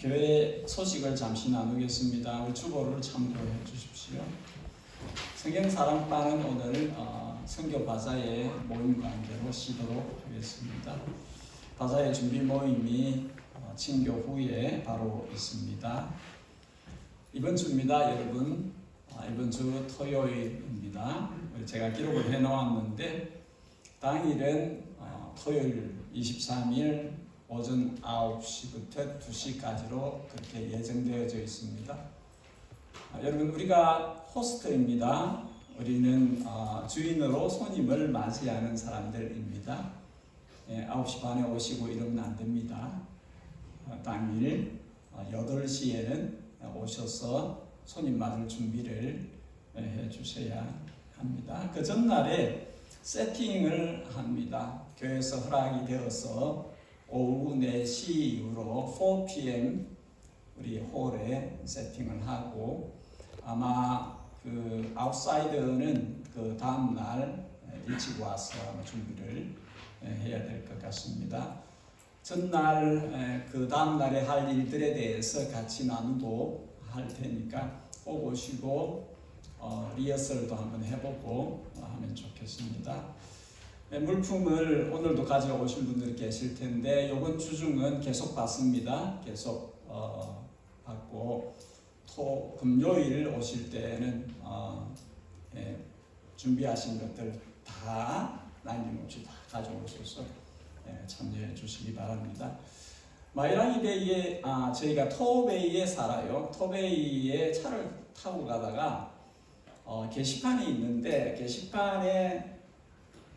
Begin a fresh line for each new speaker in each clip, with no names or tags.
교회 소식을 잠시 나누겠습니다. 우리 주보를 참고해 주십시오. 성경사랑방은 오늘 선교 바자회 모임 관계로 쉬도록 하겠습니다. 바자회 준비 모임이 친교 후에 바로 있습니다. 이번 주입니다, 여러분. 이번 주 토요일입니다. 제가 기록을 해놓았는데 당일은 토요일 23일 오전 9시부터 2시까지로 그렇게 예정되어져 있습니다. 여러분, 우리가 호스트입니다. 우리는 주인으로 손님을 맞이하는 사람들입니다. 9시 반에 오시고 이러면 안 됩니다. 당일 8시에는 오셔서 손님 맞을 준비를 해 주셔야 합니다. 그 전날에 세팅을 합니다. 교회에서 허락이 되어서 오후 4시 이후로 4pm 우리 홀에 세팅을 하고 아마 그 아웃사이더는 그 다음날 일찍 와서 준비를 해야 될 것 같습니다. 전날 그 다음날에 할 일들에 대해서 같이 나누고 할 테니까 꼭 오시고 리허설도 한번 해보고 하면 좋겠습니다. 물품을 오늘도 가져오실 분들이 계실 텐데 이번 주 중은 계속 받습니다. 계속 받고 금요일 오실 때는 준비하신 것들 다 남김없이 다 가져오셔서 참여해 주시기 바랍니다. 마이라니 베이에 저희가 토베이에 살아요. 토베이에 차를 타고 가다가 게시판이 있는데 게시판에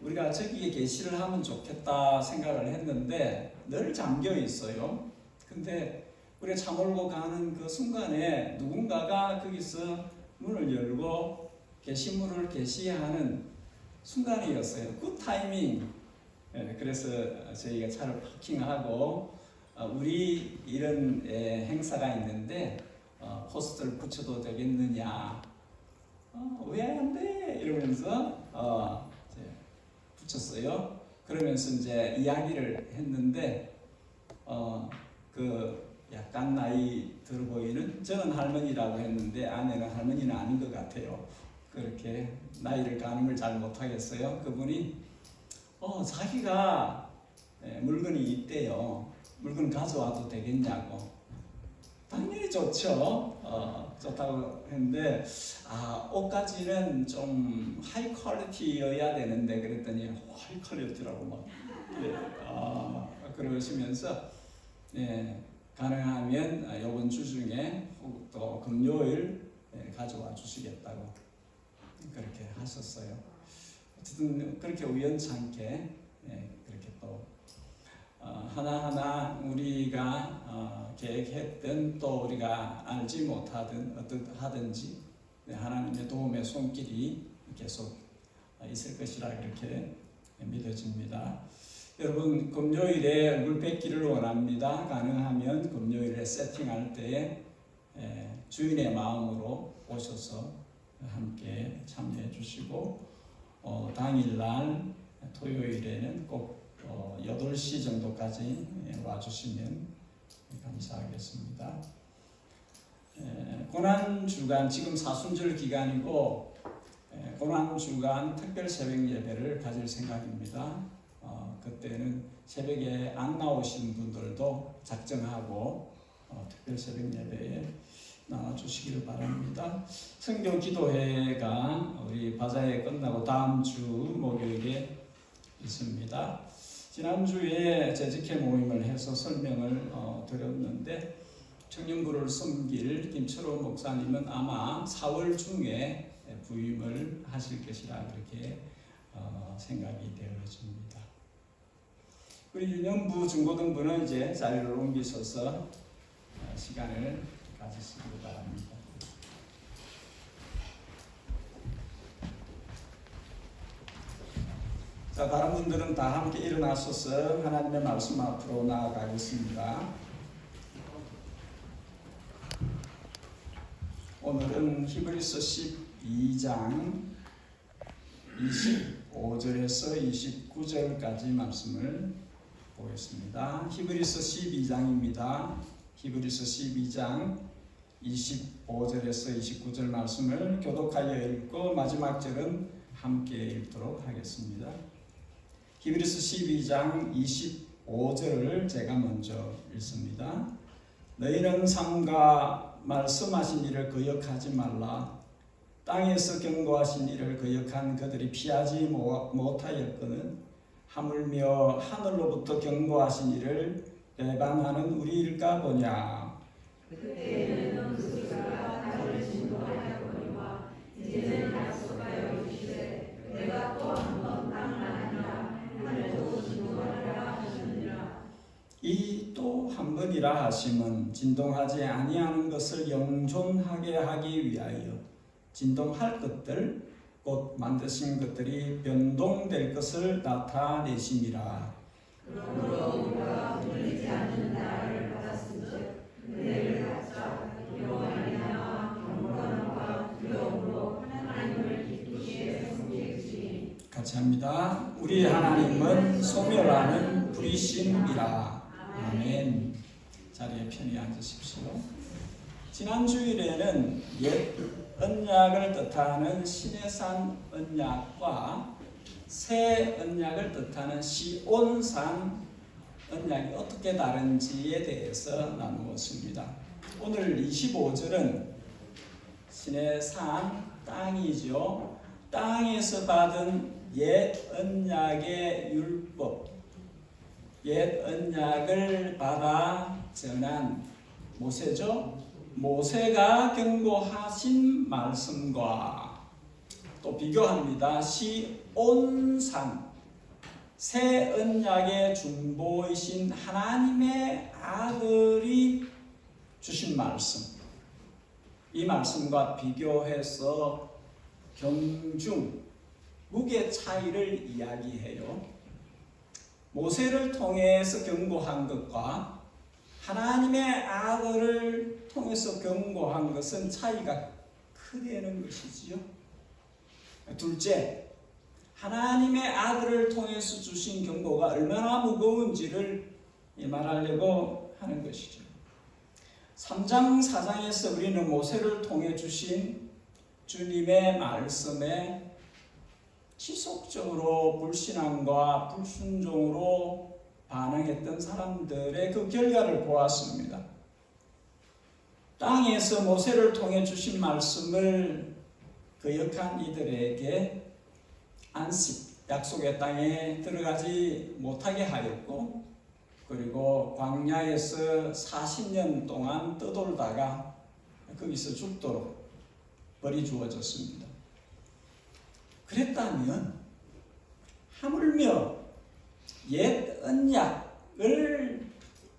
우리가 저기에 게시를 하면 좋겠다 생각을 했는데 늘 잠겨 있어요. 근데 우리가 차 몰고 가는 그 순간에 누군가가 거기서 문을 열고 게시물을 게시하는 순간이었어요. 굿 타이밍. 그래서 저희가 차를 파킹하고 우리 이런 행사가 있는데 포스터를 붙여도 되겠느냐, 왜 안 돼? 이러면서 붙였어요. 그러면서 이제 이야기를 했는데 그 약간 나이 들어 보이는, 저는 할머니라고 했는데 아내는 할머니는 아닌 것 같아요. 그렇게 나이를 가늠을 잘 못하겠어요. 그분이 자기가 물건이 있대요. 물건 가져와도 되겠냐고. 당연히 좋죠. 좋다고 했는데 옷까지는 좀 하이 퀄리티여야 되는데 그랬더니 하이 퀄리티라고 막 그러시면서 가능하면 이번 주 중에 또 금요일 가져와 주시겠다고 그렇게 하셨어요. 어쨌든 그렇게 우연찮게 그렇게 또 하나하나 우리가 계획했던 또 우리가 알지 못하든 어떻하든지 하나님의 도움의 손길이 계속 있을 것이라 그렇게 믿어집니다. 여러분, 금요일에 얼굴 뵙기를 원합니다. 가능하면 금요일에 세팅할 때 주인의 마음으로 오셔서 함께 참여해 주시고 당일날 토요일에는 꼭 8시 정도까지 와주시면 감사하겠습니다. 고난주간, 지금 사순절 기간이고 고난주간 특별 새벽 예배를 가질 생각입니다. 그때는 새벽에 안 나오신 분들도 작정하고 특별 새벽 예배에 나와주시기를 바랍니다. 선교 기도회가 우리 바자회 끝나고 다음 주 목요일에 있습니다. 지난주에 재직회 모임을 해서 설명을 드렸는데 청년부를 섬길 김철호 목사님은 아마 4월 중에 부임을 하실 것이라 그렇게 생각이 되어집니다. 우리 유년부 중고등부는 이제 자리를 옮기셔서 시간을 가지시기 바랍니다. 자, 다른 분들은 다 함께 일어나셔서 하나님의 말씀 앞으로 나아가겠습니다. 오늘은 히브리서 12장 25절에서 29절까지 말씀을 보겠습니다. 히브리서 12장입니다. 히브리서 12장 25절에서 29절 말씀을 교독하여 읽고 마지막 절은 함께 읽도록 하겠습니다. 히브리서 12장 25절을 제가 먼저 읽습니다. 너희는 삼가 말씀하신 일을 거역하지 말라. 땅에서 경고하신 일을 거역한 그들이 피하지 못하였거든 하물며 하늘로부터 경고하신 일을 배반하는 우리일까 보냐.
그때에는 그가 나를 진노하였거니와 이제는 약속하여 이르시되 내가 또 한 번 땅을 아니라 하늘도 진동하리라 하시느니라.
이 또 한 번이라 하심은 진동하지 아니하는 것을 영존하게 하기 위하여 진동할 것들 곧 만드신 것들이 변동될 것을 나타내심이라.
그러므로 우리가 물리지 않는 나를 받았은즉 은혜를 받자 영원하리라. 경건함과 두려움으로 하나님을 기쁘시게 섬기시니.
같이 합니다. 우리 하나님은 소멸하는 불이심이라. 아멘. 자리에 편히 앉으십시오. 지난 주일에는 옛 언약을 뜻하는 시내산 언약과 새 언약을 뜻하는 시온산 언약이 어떻게 다른지에 대해서 나누었습니다. 오늘 25절은 시내산 땅이죠. 땅에서 받은 옛 언약의 율법, 옛 언약을 받아 전한 모세죠. 모세가 경고하신 말씀과 또 비교합니다. 시온산, 새 언약의 중보이신 하나님의 아들이 주신 말씀, 이 말씀과 비교해서 경중, 무게 차이를 이야기해요. 모세를 통해서 경고한 것과 하나님의 아들을 통해서 경고한 것은 차이가 크다는 것이지요. 둘째, 하나님의 아들을 통해서 주신 경고가 얼마나 무거운지를 말하려고 하는 것이죠. 3장 4장에서 우리는 모세를 통해 주신 주님의 말씀에 지속적으로 불신앙과 불순종으로 반응했던 사람들의 그 결과를 보았습니다. 땅에서 모세를 통해 주신 말씀을 거역한 이들에게 안식, 약속의 땅에 들어가지 못하게 하였고, 그리고 광야에서 40년 동안 떠돌다가 거기서 죽도록 벌이 주어졌습니다. 그랬다면 하물며 옛 언약을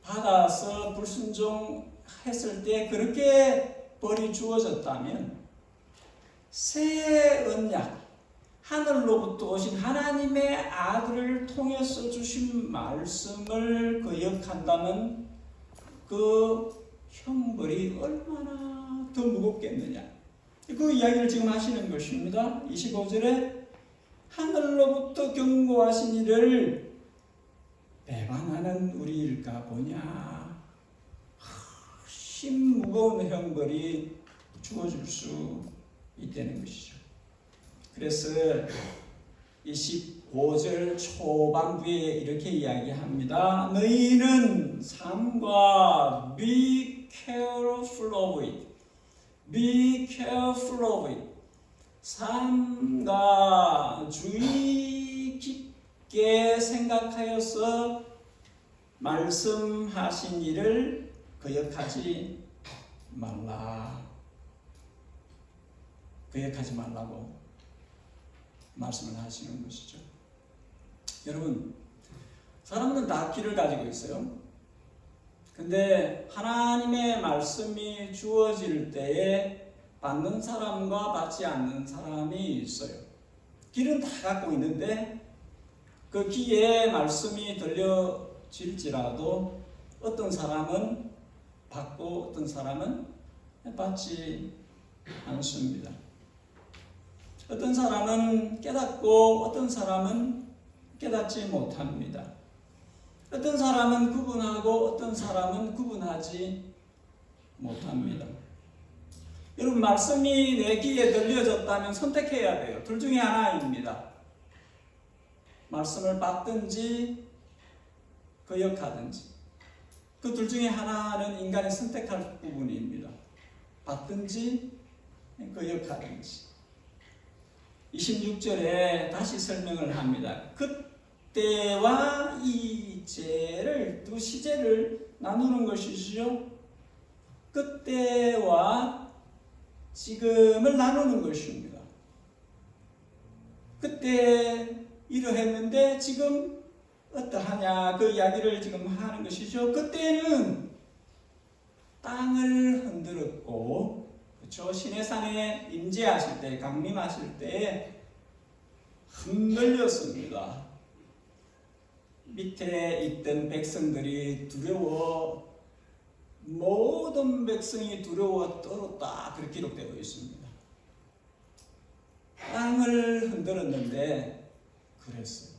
받아서 불순종했을 때 그렇게 벌이 주어졌다면 새 언약, 하늘로부터 오신 하나님의 아들을 통해서 주신 말씀을 거역한다면 그 형벌이 얼마나 더 무겁겠느냐, 그 이야기를 지금 하시는 것입니다. 25절에 하늘로부터 경고하신 이를 배반하는 우리일까 보냐. 심 무거운 형벌이 주어질 수 있다는 것이죠. 그래서 25절 초반부에 이렇게 이야기합니다. 너희는 삼가 be careful of it. Be careful of it. 삼가 주의 깊게 생각하여서 말씀하신 일을 거역하지 말라. 거역하지 말라고 말씀을 하시는 것이죠. 여러분, 사람은 다 귀를 가지고 있어요. 근데 하나님의 말씀이 주어질 때에 받는 사람과 받지 않는 사람이 있어요. 귀는 다 갖고 있는데 그 귀에 말씀이 들려질지라도 어떤 사람은 받고 어떤 사람은 받지 않습니다. 어떤 사람은 깨닫고 어떤 사람은 깨닫지 못합니다. 어떤 사람은 구분하고 어떤 사람은 구분하지 못합니다. 여러분, 말씀이 내 귀에 들려졌다면 선택해야 돼요. 둘 중에 하나입니다. 말씀을 받든지 거역하든지. 그 둘 중에 하나는 인간이 선택할 부분입니다. 받든지 거역하든지. 26절에 다시 설명을 합니다. 그때와 이제를, 두 시제를 나누는 것이죠. 그때와 지금을 나누는 것입니다. 그때 이러했는데 지금 어떠하냐, 그 이야기를 지금 하는 것이죠. 그때는 땅을 흔들었고, 그렇죠? 시내산에 임재하실 때, 강림하실 때 흔들렸습니다. 밑에 있던 백성들이 두려워, 모든 백성이 두려워 떨었다, 그렇게 기록되어 있습니다. 땅을 흔들었는데 그랬어요.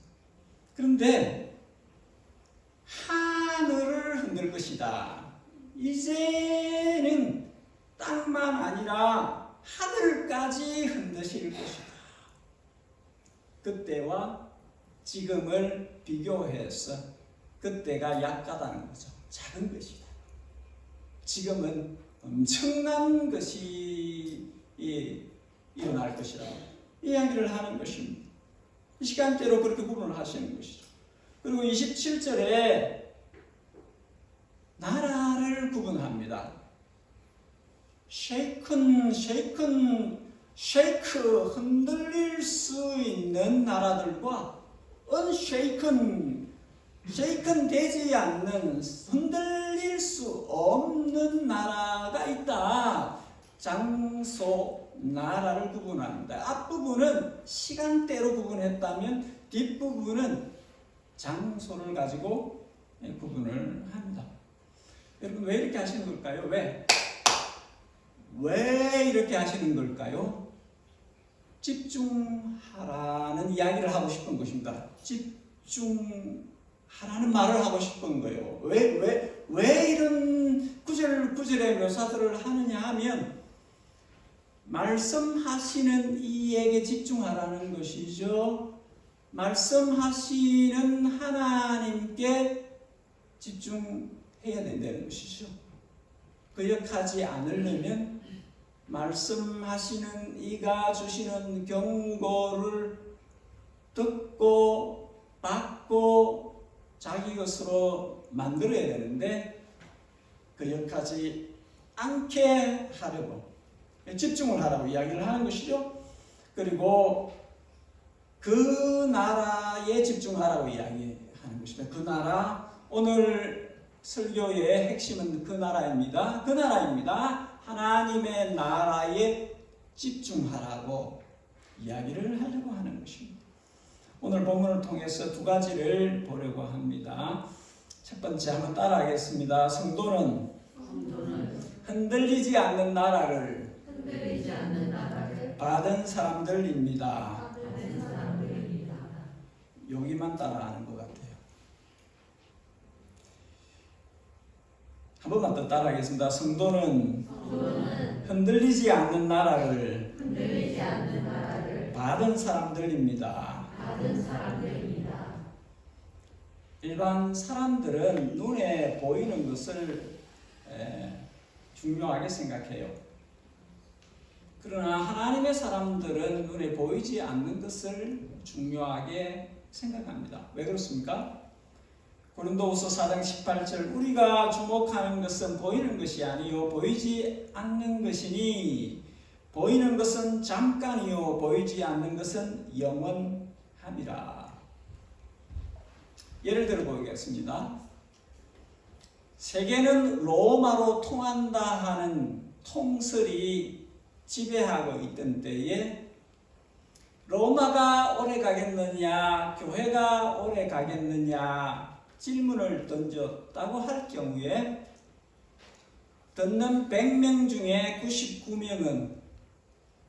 그런데 하늘을 흔들 것이다. 이제는 땅만 아니라 하늘까지 흔드실 것이다. 그때와 지금을 비교해서 그때가 약하다는 거죠. 작은 것이다. 지금은 엄청난 것이 일어날 것이라고 이야기를 하는 것입니다. 이 시간대로 그렇게 구분을 하시는 것이죠. 그리고 27절에 나라를 구분합니다. 쉐이크, 흔들릴 수 있는 나라들과 언쉐이큰, 되지 않는, 흔들릴 수 없는 나라가 있다. 장소, 나라를 구분합니다. 앞부분은 시간대로 구분했다면 뒷부분은 장소를 가지고 구분을 합니다. 여러분, 왜 이렇게 하시는 걸까요? 왜 이렇게 하시는 걸까요? 집중하라는 이야기를 하고 싶은 것입니다. 집중하라는 말을 하고 싶은 거예요. 왜 이런 구절의 묘사들을 하느냐 하면 말씀하시는 이에게 집중하라는 것이죠. 말씀하시는 하나님께 집중해야 된다는 것이죠. 거역하지 않으려면 말씀하시는 이가 주시는 경고를 듣고 받고 자기 것으로 만들어야 되는데 거역하지 않게 하려고 집중을 하라고 이야기를 하는 것이죠. 그리고 그 나라에 집중하라고 이야기하는 것입니다. 그 나라, 오늘 설교의 핵심은 그 나라입니다. 그 나라입니다. 하나님의 나라에 집중하라고 이야기를 하려고 하는 것입니다. 오늘 본문을 통해서 두 가지를 보려고 합니다. 첫 번째 한번 따라하겠습니다. 성도는 흔들리지 않는 나라를 받은 사람들입니다. 여기만 따라하는 것 같아요. 한 번만 더 따라하겠습니다. 성도는 흔들리지 않는 나라를 받은 사람들입니다. 일반 사람들은 눈에 보이는 것을 중요하게 생각해요. 그러나 하나님의 사람들은 눈에 보이지 않는 것을 중요하게 생각합니다. 왜 그렇습니까? 고린도후서 4장 18절 우리가 주목하는 것은 보이는 것이 아니요 보이지 않는 것이니 보이는 것은 잠깐이요 보이지 않는 것은 영원함이라. 예를 들어 보겠습니다. 세계는 로마로 통한다 하는 통설이 지배하고 있던 때에 로마가 오래 가겠느냐, 교회가 오래 가겠느냐 질문을 던졌다고 할 경우에 듣는 100명 중에 99명은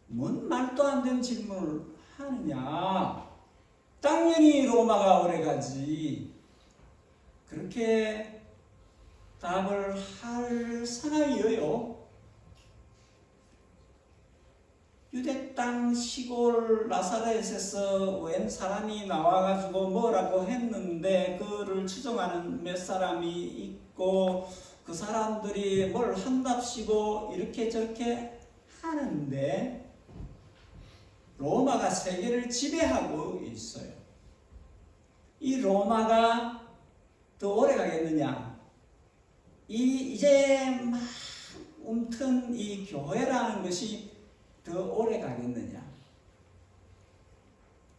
뭔 말도 안 되는 질문을 하느냐, 당연히 로마가 오래 가지, 그렇게 답을 할 사나이여요. 유대 땅 시골 나사렛에서 웬 사람이 나와가지고 뭐라고 했는데 그를 추종하는 몇 사람이 있고 그 사람들이 뭘 한답시고 이렇게 저렇게 하는데 로마가 세계를 지배하고 있어요. 이 로마가 더 오래 가겠느냐? 이제 막 움튼 이 교회라는 것이 더 오래 가겠느냐?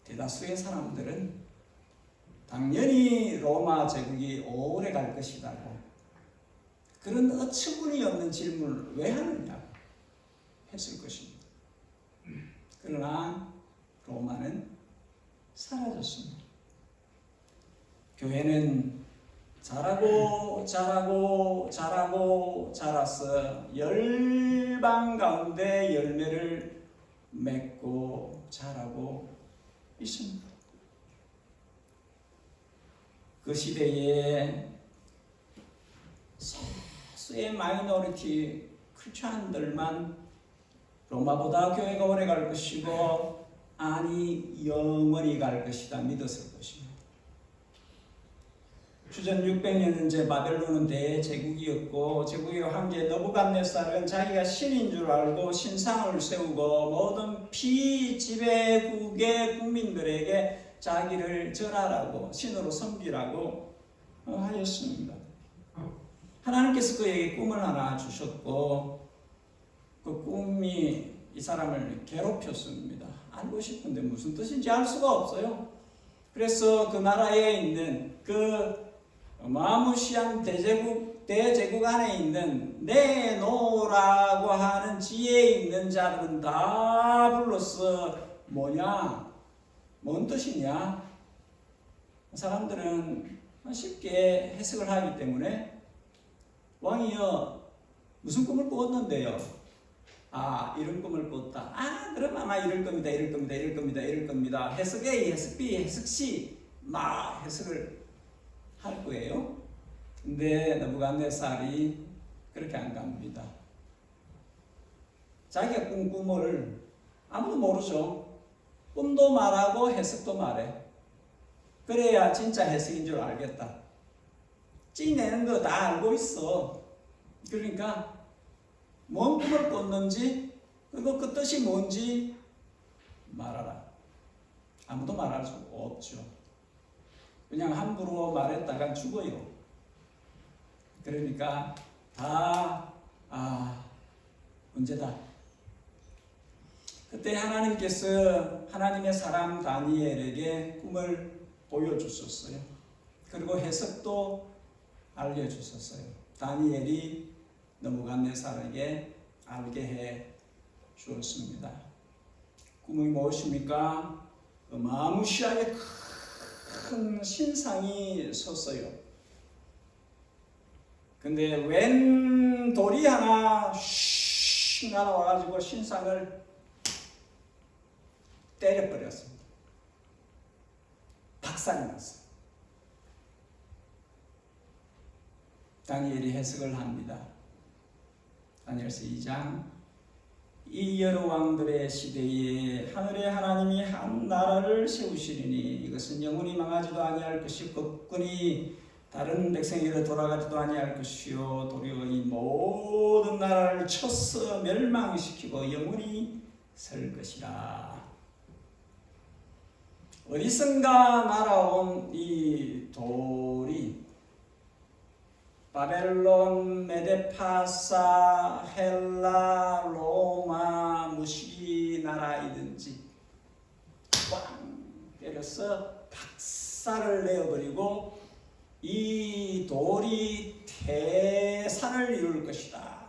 대다수의 사람들은 당연히 로마 제국이 오래 갈 것이라고 그런 어처구니 없는 질문을 왜 하느냐 했을 것입니다. 그러나 로마는 사라졌습니다. 교회는 자라고 자라서 열방 가운데 열매를 맺고 자라고 있습니다. 그 시대에 소수의 마이너리티 크리스천들만 로마보다 교회가 오래 갈 것이고 아니 영원히 갈 것이다 믿었을 것입니다. 주전 600년 이제 바벨론은 대제국이었고 제국의 황제 느부갓네살은 자기가 신인 줄 알고 신상을 세우고 모든 피지배국의 국민들에게 자기를 절하라고 신으로 섬기라고 하였습니다. 하나님께서 그에게 꿈을 하나 주셨고 그 꿈이 이 사람을 괴롭혔습니다. 알고 싶은데 무슨 뜻인지 알 수가 없어요. 그래서 그 나라에 있는 그 어마무시한 대제국 안에 있는 네노라고 하는 지혜에 있는 자들은 다 불러서 뭐냐? 뭔 뜻이냐? 사람들은 쉽게 해석을 하기 때문에 왕이여 무슨 꿈을 꾸었는데요? 아 이런 꿈을 꿨다. 아 그럼 아마 이럴 겁니다. 이럴 겁니다. 해석 A, 해석 B, 해석 C 막 해석을 할 거예요. 근데 느부갓네살이 그렇게 안 갑니다. 자기가 꾼 꿈을 아무도 모르죠. 꿈도 말하고 해석도 말해. 그래야 진짜 해석인 줄 알겠다. 찌내는 거 다 알고 있어. 그러니까 뭔 꿈을 꿨는지 그리고 그 뜻이 뭔지 말하라. 아무도 말할 수 없죠. 그냥 함부로 말했다가 죽어요. 그러니까 다 문제다. 그때 하나님께서 하나님의 사람 다니엘에게 꿈을 보여주셨어요. 그리고 해석도 알려주셨어요. 다니엘이 느부갓네살에게 알게 해 주었습니다. 꿈이 무엇입니까? 어마무시하게 큰 신상이 섰어요. 근데 웬 돌이 하나 슉 날아와가지고 신상을 때려버렸습니다. 박살이 났어요. 다니엘이 해석을 합니다. 다니엘서 2장 이 여러 왕들의 시대에 하늘의 하나님이 한 나라를 세우시리니 이것은 영원히 망하지도 아니할 것이 굳건히 다른 백성에게 돌아가지도 아니할 것이요 도리어 이 모든 나라를 쳐서 멸망시키고 영원히 설 것이라. 어디선가 날아온 이 돌이 바벨론, 메데파사, 헬라, 로마, 무시기 나라이든지 꽝 때려서 박살을 내어버리고 이 돌이 태산을 이룰 것이다.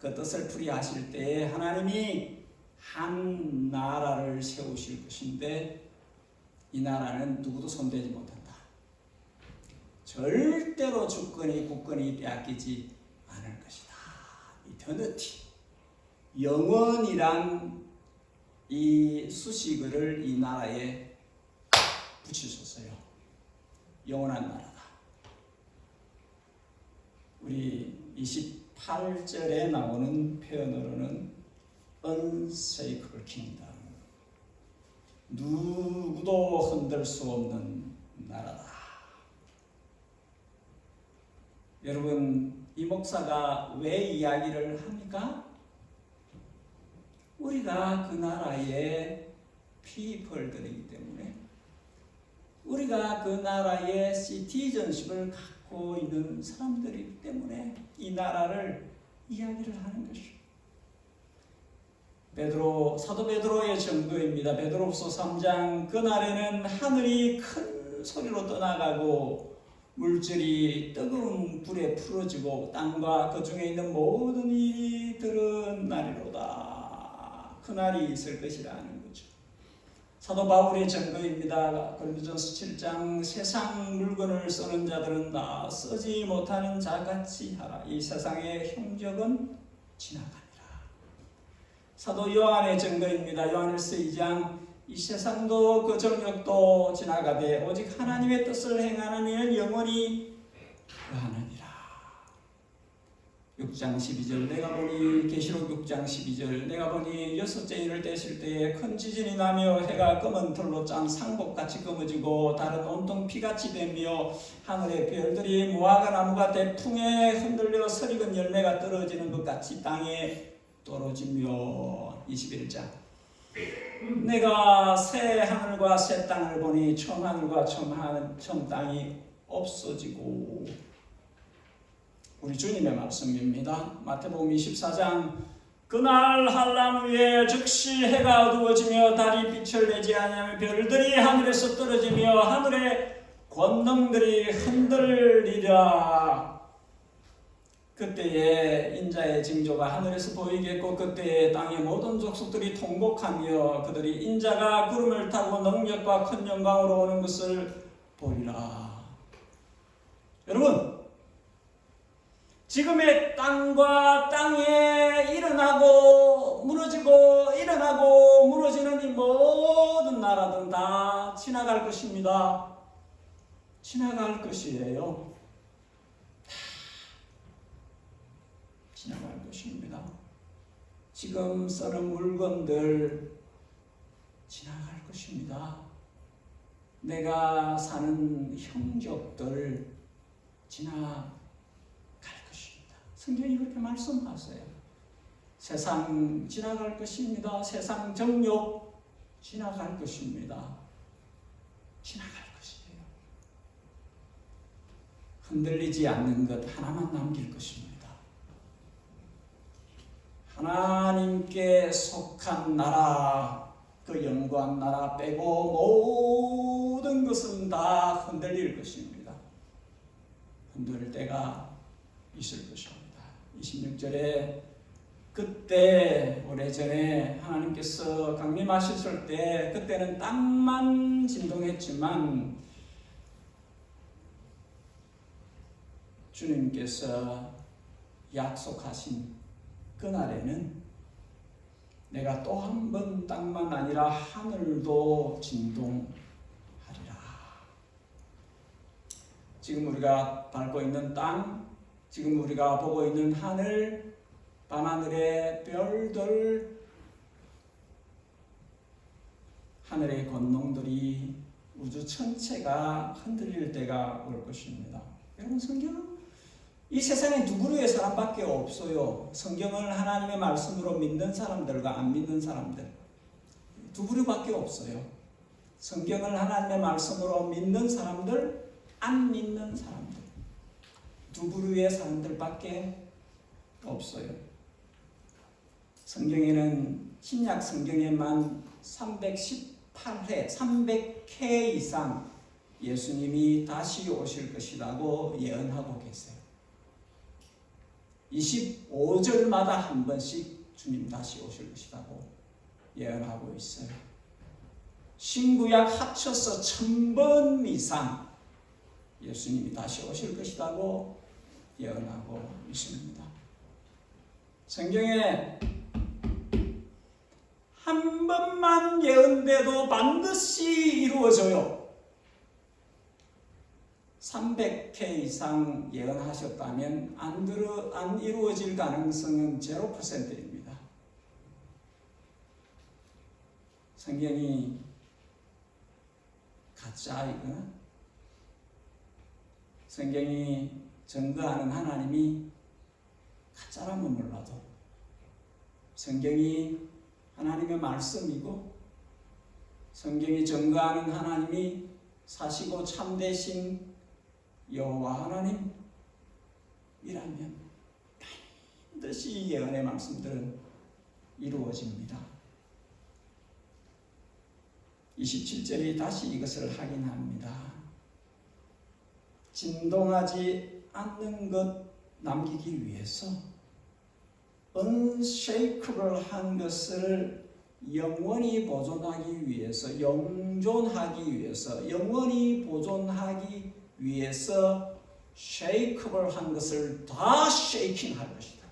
그 뜻을 풀이하실 때에 하나님이 한 나라를 세우실 것인데 이 나라는 누구도 손대지 못한다. 절대로 주권이 국권이 빼앗기지 않을 것이다. 이터니티 영원이란 이 수식어를 이 나라에 붙이셨어요. 영원한 나라다. 우리 28절에 나오는 표현으로는 unshakeable kingdom, 누구도 흔들 수 없는 나라다. 여러분, 이 목사가 왜 이야기를 합니까? 우리가 그 나라의 피플들이기 때문에, 우리가 그 나라의 시티즌십을 갖고 있는 사람들이기 때문에 이 나라를 이야기를 하는 것이죠. 사도 베드로의 증거입니다. 베드로후서 3장, 그날에는 하늘이 큰 소리로 떠나가고 물질이 뜨거운 불에 풀어지고 땅과 그 중에 있는 모든 이들은 날이로다. 그날이 있을 것이라는 거죠. 사도 바울의 증거입니다. 고린도전서 7장, 세상 물건을 쓰는 자들은 다 쓰지 못하는 자같이 하라. 이 세상의 형적은 지나가니라. 사도 요한의 증거입니다. 요한일서 2장, 이 세상도 그 정욕도 지나가되 오직 하나님의 뜻을 행하는 이는 영원히 거하느니라. 6장 12절, 내가 보니 계시록 6장 12절, 내가 보니 여섯째 인을 떼실 때에 큰 지진이 나며 해가 검은 털로 짠 상복같이 검어지고 달은 온통 피같이 되며 하늘의 별들이 무화과 나무가 대풍에 흔들려 설익은 열매가 떨어지는 것 같이 땅에 떨어지며. 21장, 내가 새 하늘과 새 땅을 보니 처음 하늘과 처음 땅이 없어지고. 우리 주님의 말씀입니다. 마태복음 24장, 그날 한란 후에 즉시 해가 어두워지며 달이 빛을 내지 아니하며 별들이 하늘에서 떨어지며 하늘의 권능들이 흔들리라. 그때에 인자의 징조가 하늘에서 보이겠고 그때에 땅의 모든 족속들이 통곡하며 그들이 인자가 구름을 타고 능력과 큰 영광으로 오는 것을 보리라. 여러분, 지금의 땅과 땅에 일어나고 무너지고 일어나고 무너지는 이 모든 나라들은 다 지나갈 것입니다. 지나갈 것이에요. 지나갈 것입니다. 지금 쓰는 물건들 지나갈 것입니다. 내가 사는 형적들 지나갈 것입니다. 성경이 그렇게 말씀하세요. 세상 지나갈 것입니다. 세상 정욕 지나갈 것입니다. 지나갈 것이에요. 흔들리지 않는 것 하나만 남길 것입니다. 하나님께 속한 나라, 그 영광 나라 빼고 모든 것은 다 흔들릴 것입니다. 흔들릴 때가 있을 것입니다. 26절에 그때 오래전에 하나님께서 강림하셨을 때 그때는 땅만 진동했지만 주님께서 약속하신 그날에는 내가 또 한 번 땅만 아니라 하늘도 진동하리라. 지금 우리가 밟고 있는 땅, 지금 우리가 보고 있는 하늘, 밤하늘의 별들, 하늘의 권능들이 우주 전체가 흔들릴 때가 올 것입니다. 여러분, 성경은 이 세상에 누구를 위해 사람밖에 없어요. 성경을 하나님의 말씀으로 믿는 사람들과 안 믿는 사람들 두 부류밖에 없어요. 성경을 하나님의 말씀으로 믿는 사람들, 안 믿는 사람들 두 부류의 사람들밖에 없어요. 성경에는 신약 성경에만 318회, 300회 이상 예수님이 다시 오실 것이라고 예언하고 계세요. 25절마다 한 번씩 주님 다시 오실 것이라고 예언하고 있어요. 신구약 합쳐서 1000번 이상 예수님이 다시 오실 것이라고 예언하고 있습니다. 성경에 한 번만 예언돼도 반드시 이루어져요. 300회 이상 예언하셨다면 안 이루어질 가능성은 0%입니다. 성경이 가짜이거나 성경이 증거하는 하나님이 가짜라면 몰라도 성경이 하나님의 말씀이고 성경이 증거하는 하나님이 사시고 참되신 여호와 하나님이라면 반드시 예언의 말씀들은 이루어집니다. 27절이 다시 이것을 확인합니다. 진동하지 않는 것 남기기 위해서 unshakable한 것을 영원히 보존하기 위해서, 영존하기 위해서, 영원히 보존하기 위해서 shakeable한 것을 다 shaking 할 것이다.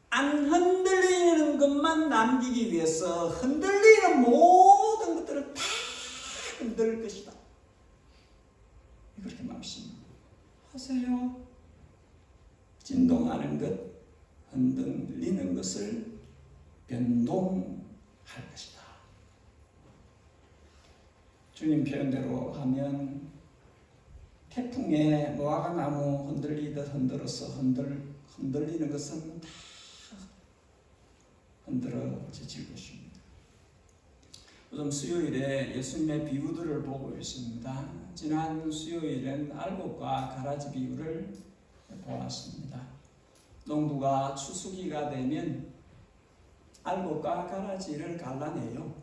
안 흔들리는 것만 남기기 위해서 흔들리는 모든 것들을 다 흔들 것이다. 그렇게 말씀하세요. 진동하는 것, 흔들리는 것을 변동할 것이다. 주님 표현대로 하면 태풍에 무화과 나무 흔들리듯 흔들어서 흔들리는 것은 다 흔들어질 것입니다. 요즘 수요일에 예수님의 비유들을 보고 있습니다. 지난 수요일엔 알곡과 가라지 비유를 보았습니다. 농부가 추수기가 되면 알곡과 가라지를 갈라내요.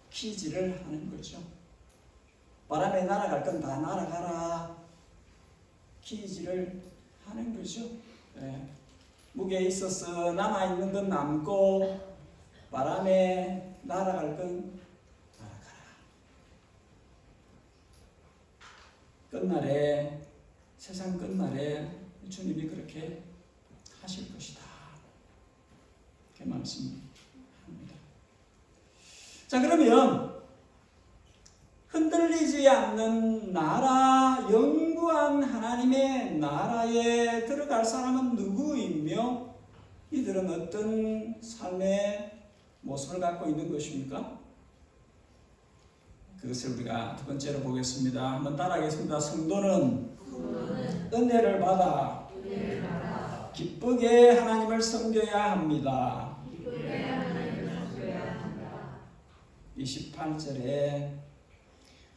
키질을 하는 거죠. 바람에 날아갈 건 다 날아가라. 키질을 하는 거죠. 네. 무게에 있어서 남아있는 건 남고 바람에 날아갈 건 날아가라. 끝날에, 세상 끝날에 주님이 그렇게 하실 것이다. 이렇게 말씀합니다. 자, 그러면 흔들리지 않는 나라, 영구한 하나님의 나라에 들어갈 사람은 누구이며 이들은 어떤 삶의 모습을 갖고 있는 것입니까? 그것을 우리가 두 번째로 보겠습니다. 한번 따라하겠습니다. 성도는 은혜를 받아 기쁘게 하나님을 섬겨야 합니다. 28절에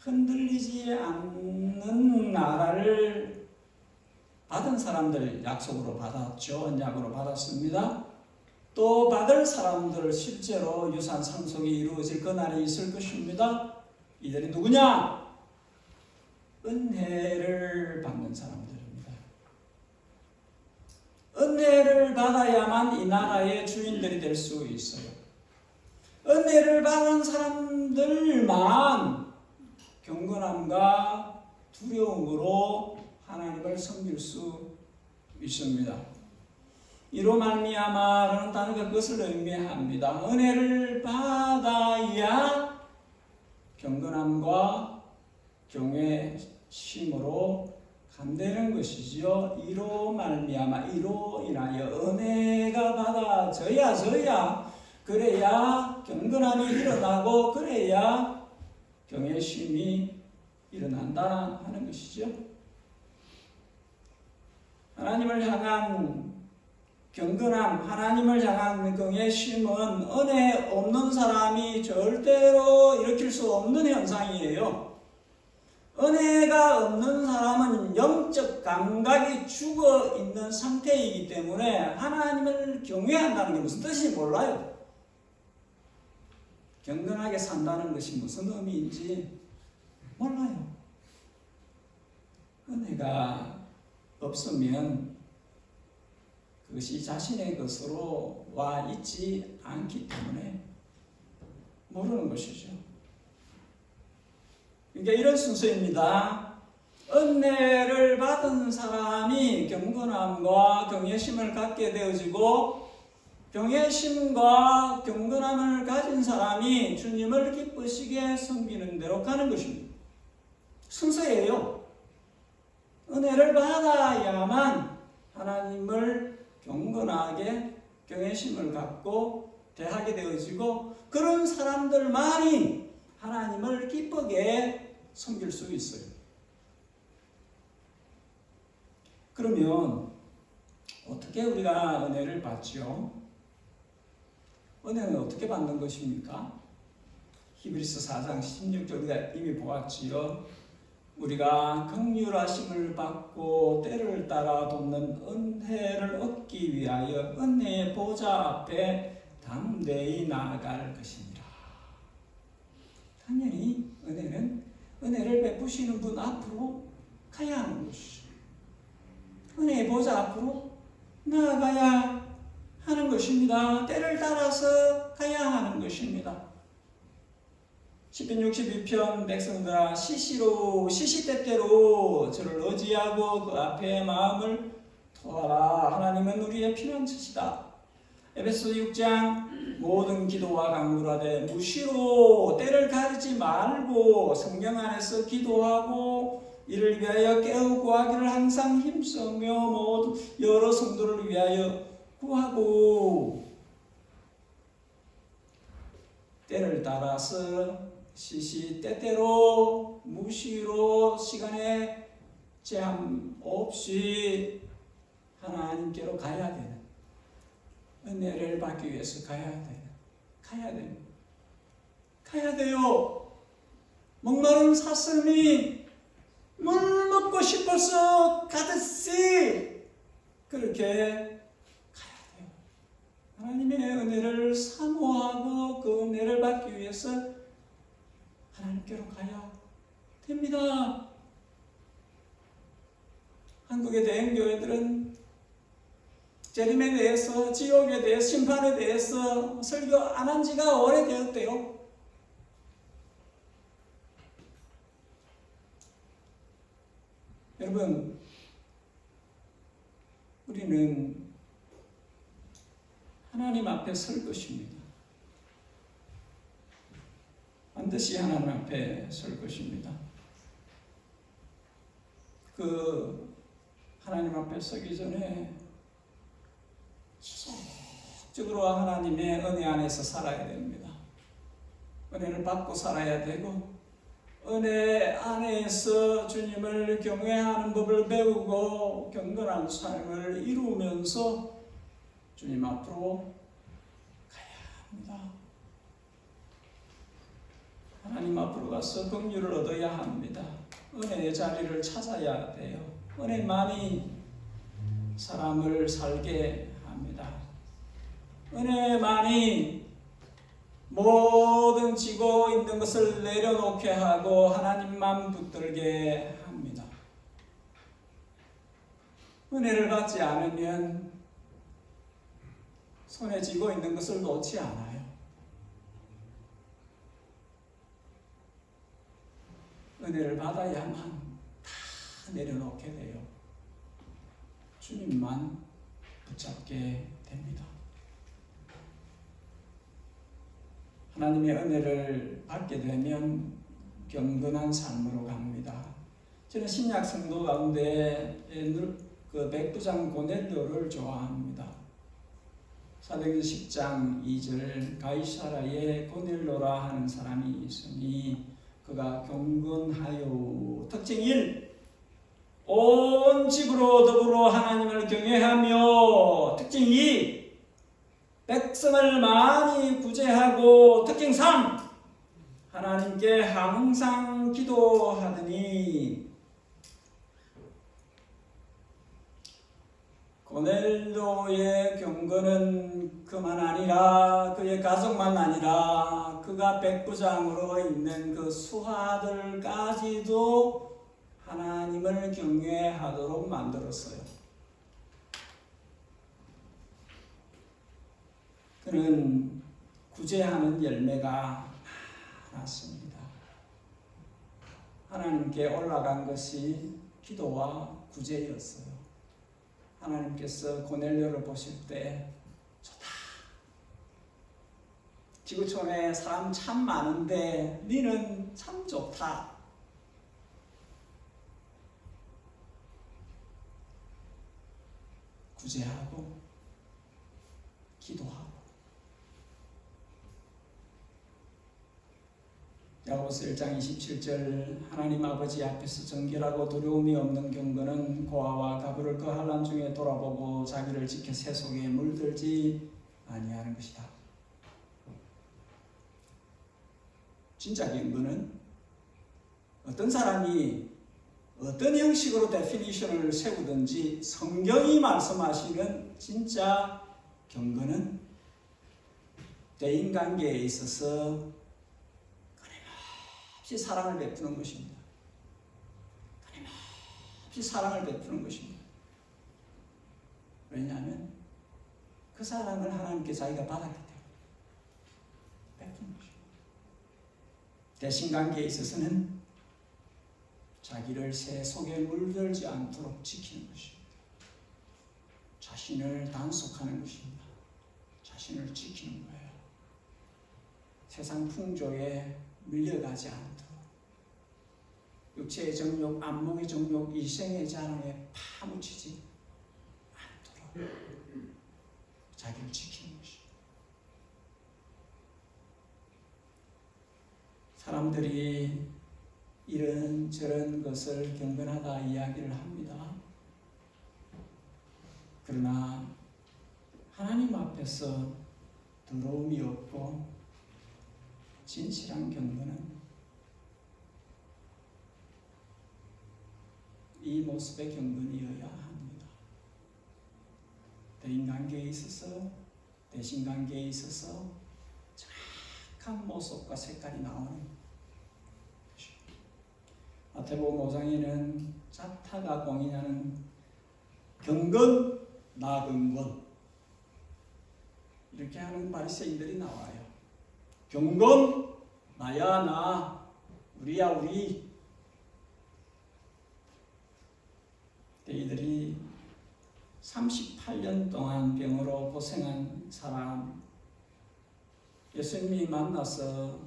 흔들리지 않는 나라를 받은 사람들 약속으로 받았죠. 언약으로 받았습니다. 또 받을 사람들 실제로 유산 상속이 이루어질 그날이 있을 것입니다. 이들이 누구냐? 은혜를 받는 사람들입니다. 은혜를 받아야만 이 나라의 주인들이 될 수 있어요. 은혜를 받은 사람들만 경건함과 두려움으로 하나님을 섬길 수 있습니다. 이로 말미암아라는 단어가 그것을 의미합니다. 은혜를 받아야 경건함과 경외심으로 감되는 것이지요. 이로 말미암아, 이로 인하여 은혜가 받아져야 그래야 경건함이 일어나고 그래야 경외심이 일어난다 하는 것이죠. 하나님을 향한 경건함, 하나님을 향한 경외심은 은혜 없는 사람이 절대로 일으킬 수 없는 현상이에요. 은혜가 없는 사람은 영적 감각이 죽어 있는 상태이기 때문에 하나님을 경외한다는 게 무슨 뜻인지 몰라요. 경건하게 산다는 것이 무슨 의미인지 몰라요. 은혜가 없으면 그것이 자신의 것으로 와 있지 않기 때문에 모르는 것이죠. 그러니까 이런 순서입니다. 은혜를 받은 사람이 경건함과 경외심을 갖게 되어지고 경외심과 경건함을 가진 사람이 주님을 기쁘시게 섬기는 대로 가는 것입니다. 순서예요. 은혜를 받아야만 하나님을 경건하게 경외심을 갖고 대하게 되어지고 그런 사람들만이 하나님을 기쁘게 섬길 수 있어요. 그러면 어떻게 우리가 은혜를 받죠? 은혜는 어떻게 받는 것입니까? 히브리서 4장 16절 우리가 이미 보았지요. 우리가 긍휼하심을 받고 때를 따라 돕는 은혜를 얻기 위하여 은혜의 보좌 앞에 담대히 나아갈 것이니라. 당연히 은혜를 베푸시는 분 앞으로 가야 하는 것이죠. 은혜의 보좌 앞으로 나아가야 하는 것입니다. 때를 따라서 가야 하는 것입니다. 시편 62편 백성들아 시시때때로 저를 의지하고 그 앞에 마음을 토하라. 하나님은 우리의 피난처시다. 에베소 6장 모든 기도와 간구하되 무시로 때를 가리지 말고 성령 안에서 기도하고 이를 위하여 깨어 구하기를 항상 힘쓰며 모두 여러 성도를 위하여 구하고 때를 따라서 시시때때로 무시로 시간에 제한 없이 하나님께로 가야 되는 은혜를 받기 위해서 가야 돼요. 목마른 사슴이 물 먹고 싶어서 가듯이 그렇게 가야 돼요. 하나님의 은혜를 사모하고 그 은혜를 받기 위해서 하나님께로 가야 됩니다. 한국의 대형교회들은 재림에 대해서, 지옥에 대해서, 심판에 대해서 설교 안 한 지가 오래되었대요. 여러분, 우리는 하나님 앞에 설 것입니다. 반드시 하나님 앞에 설 것입니다. 그 하나님 앞에 서기 전에 지속적으로 하나님의 은혜 안에서 살아야 됩니다. 은혜를 받고 살아야 되고 은혜 안에서 주님을 경외하는 법을 배우고 경건한 삶을 이루면서 주님 앞으로 가야 합니다. 하나님 앞으로 가서 긍휼을 얻어야 합니다. 은혜의 자리를 찾아야 돼요. 은혜만이 사람을 살게 합니다. 은혜만이 모든 지고 있는 것을 내려놓게 하고 하나님만 붙들게 합니다. 은혜를 받지 않으면 손에 쥐고 있는 것을 놓지 않아요. 은혜를 받아야만 다 내려놓게 돼요. 주님만 붙잡게 됩니다. 하나님의 은혜를 받게 되면 경건한 삶으로 갑니다. 저는 신약 성도 가운데 그 백부장 고넬료를 좋아합니다. 사도행전 10장 2절 가이사라에 고넬료라 하는 사람이 있으니 그가 경건하여 특징 1. 온 집으로 더불어 하나님을 경외하며 특징 2. 백성을 많이 구제하고 특징 3. 하나님께 항상 기도하더니 고넬료의 경건은 그만 아니라 그의 가족만 아니라 그가 백부장으로 있는 그 수하들까지도 하나님을 경외하도록 만들었어요. 그는 구제하는 열매가 많았습니다. 하나님께 올라간 것이 기도와 구제였어요. 하나님께서 고넬료를 보실 때 좋다. 지구촌에 사람 참 많은데 너는 참 좋다. 구제하고 기도하고. 야고보서 1장 27절 하나님 아버지 앞에서 정결하고 두려움이 없는 경건은 고아와 가부를 그 환난 중에 돌아보고 자기를 지켜 새 속에 물들지 아니하는 것이다. 진짜 경건은 어떤 사람이 어떤 형식으로 데피니션을 세우든지 성경이 말씀하시는 진짜 경건은 대인관계에 있어서 끊임없이 사랑을 베푸는 것입니다. 끊임없이 사랑을 베푸는 것입니다. 왜냐하면 그 사랑을 하나님께 자기가 받았기 때문에 베푸는 것입니다. 대신관계에 있어서는 자기를 새 속에 물들지 않도록 지키는 것입니다. 자신을 단속하는 것입니다. 자신을 지키는 거예요. 세상 풍조에 밀려가지 않도록, 육체의 정욕, 안목의 정욕, 이생의 자랑에 파묻히지 않도록 자기를 지키는 것입니다. 사람들이 이런저런 것을 경건하다 이야기를 합니다. 그러나 하나님 앞에서 더러움이 없고 진실한 경건은 이 모습의 경건이어야 합니다. 대인관계에 있어서, 대신관계에 있어서 정확한 모습과 색깔이 나오는 마태복음 5장에는 자타가 공인하는 경건, 나경건 이렇게 하는 바리새인들이 나와요. 경건, 나야 나, 우리야 우리. 이들이 38년 동안 병으로 고생한 사람, 예수님이 만나서